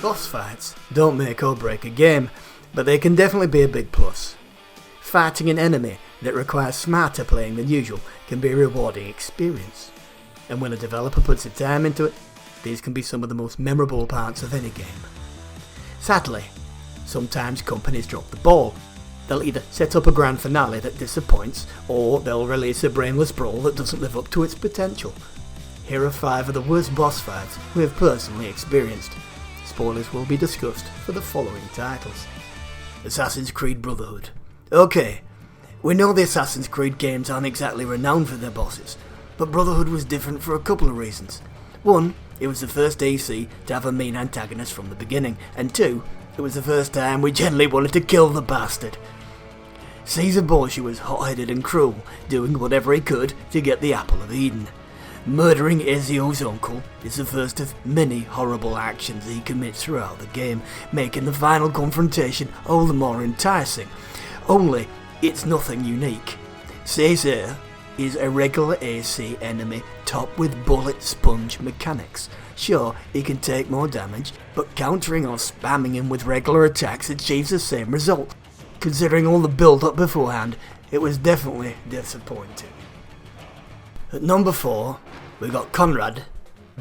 Boss fights don't make or break a game, but they can definitely be a big plus. Fighting an enemy that requires smarter playing than usual can be a rewarding experience, and when a developer puts the time into it, these can be some of the most memorable parts of any game. Sadly, sometimes companies drop the ball. They'll either set up a grand finale that disappoints, or they'll release a brainless brawl that doesn't live up to its potential. Here are 5 of the worst boss fights we have personally experienced. Spoilers will be discussed for the following titles. Assassin's Creed Brotherhood. Okay, we know the Assassin's Creed games aren't exactly renowned for their bosses, but Brotherhood was different for a couple of reasons. 1, it was the first AC to have a mean antagonist from the beginning, and 2, it was the first time we generally wanted to kill the bastard. Caesar Borgia was hot-headed and cruel, doing whatever he could to get the Apple of Eden. Murdering Ezio's uncle is the first of many horrible actions he commits throughout the game, making the final confrontation all the more enticing. Only, it's nothing unique. Caesar is a regular AC enemy topped with bullet sponge mechanics. Sure, he can take more damage, but countering or spamming him with regular attacks achieves the same result. Considering all the build-up beforehand, it was definitely disappointing. At number 4, we got Conrad,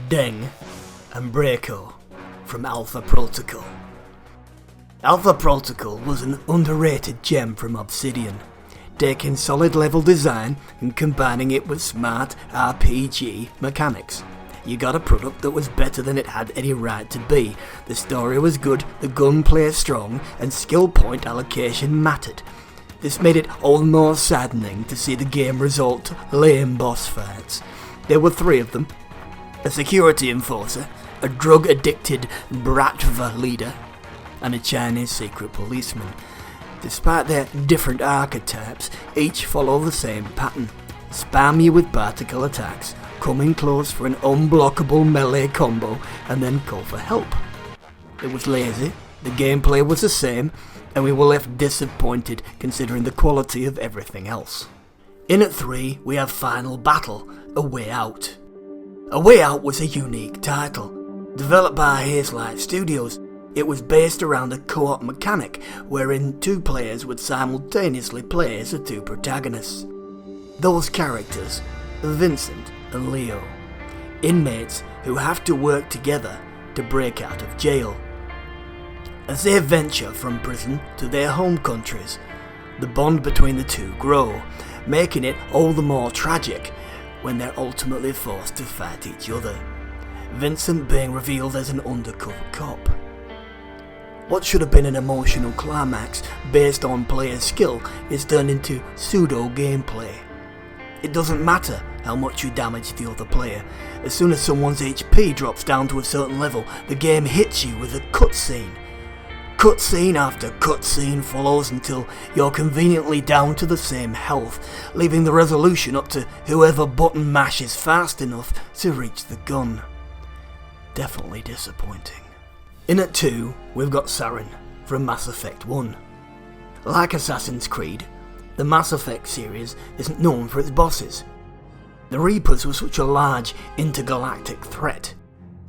Deng, and Breako from Alpha Protocol. Alpha Protocol was an underrated gem from Obsidian, taking solid level design and combining it with smart RPG mechanics. You got a product that was better than it had any right to be. The story was good, the gunplay strong, and skill point allocation mattered. This made it all the more saddening to see the game resort to lame boss fights. There were 3 of them: a security enforcer, a drug-addicted Bratva leader, and a Chinese secret policeman. Despite their different archetypes, each follow the same pattern. Spam you with particle attacks, come in close for an unblockable melee combo, and then call for help. It was lazy, the gameplay was the same, and we were left disappointed considering the quality of everything else. In at 3, we have Final Battle, A Way Out. A Way Out was a unique title. Developed by Hazelight Studios, it was based around a co-op mechanic wherein 2 players would simultaneously play as the 2 protagonists. Those characters are Vincent and Leo, inmates who have to work together to break out of jail. As they venture from prison to their home countries, the bond between the 2 grow, making it all the more tragic when they're ultimately forced to fight each other, Vincent being revealed as an undercover cop. What should have been an emotional climax based on player skill is turned into pseudo-gameplay. It doesn't matter how much you damage the other player. As soon as someone's HP drops down to a certain level, the game hits you with a cutscene. Cutscene after cutscene follows until you're conveniently down to the same health, leaving the resolution up to whoever button mashes fast enough to reach the gun. Definitely disappointing. In at 2, we've got Saren from Mass Effect 1. Like Assassin's Creed, the Mass Effect series isn't known for its bosses. The Reapers were such a large intergalactic threat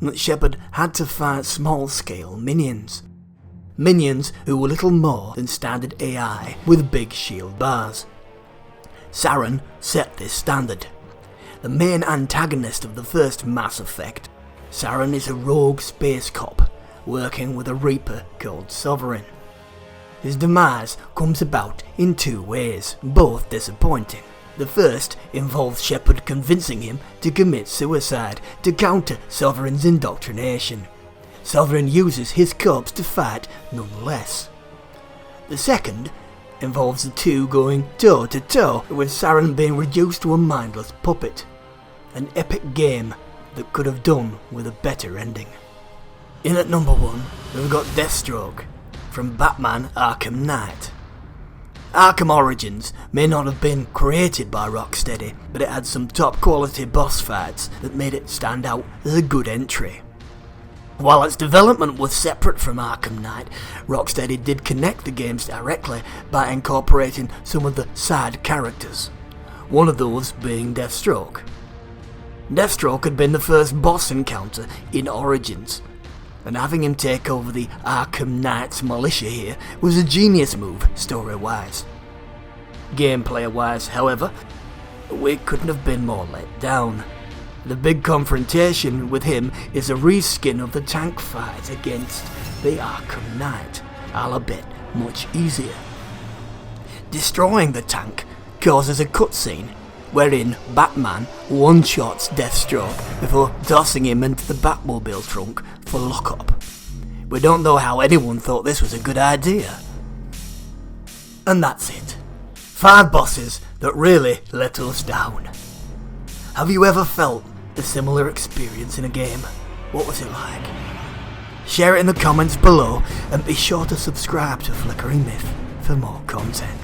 that Shepard had to fight small-scale minions. Minions who were little more than standard AI with big shield bars. Saren set this standard. The main antagonist of the first Mass Effect, Saren is a rogue space cop working with a Reaper called Sovereign. His demise comes about in 2 ways, both disappointing. The first involves Shepard convincing him to commit suicide to counter Sovereign's indoctrination. Sovereign uses his corpse to fight nonetheless. The second involves the 2 going toe-to-toe with Saren being reduced to a mindless puppet. An epic game that could have done with a better ending. In at number 1, we've got Deathstroke from Batman Arkham Knight. Arkham Origins may not have been created by Rocksteady, but it had some top quality boss fights that made it stand out as a good entry. While its development was separate from Arkham Knight, Rocksteady did connect the games directly by incorporating some of the side characters, one of those being Deathstroke. Deathstroke had been the first boss encounter in Origins. and having him take over the Arkham Knight's militia here was a genius move, story-wise. Gameplay-wise, however, we couldn't have been more let down. The big confrontation with him is a reskin of the tank fight against the Arkham Knight, albeit much easier. Destroying the tank causes a cutscene wherein Batman one-shots Deathstroke before tossing him into the Batmobile trunk for lockup. We don't know how anyone thought this was a good idea. And that's it. 5 bosses that really let us down. Have you ever felt a similar experience in a game? What was it like? Share it in the comments below and be sure to subscribe to Flickering Myth for more content.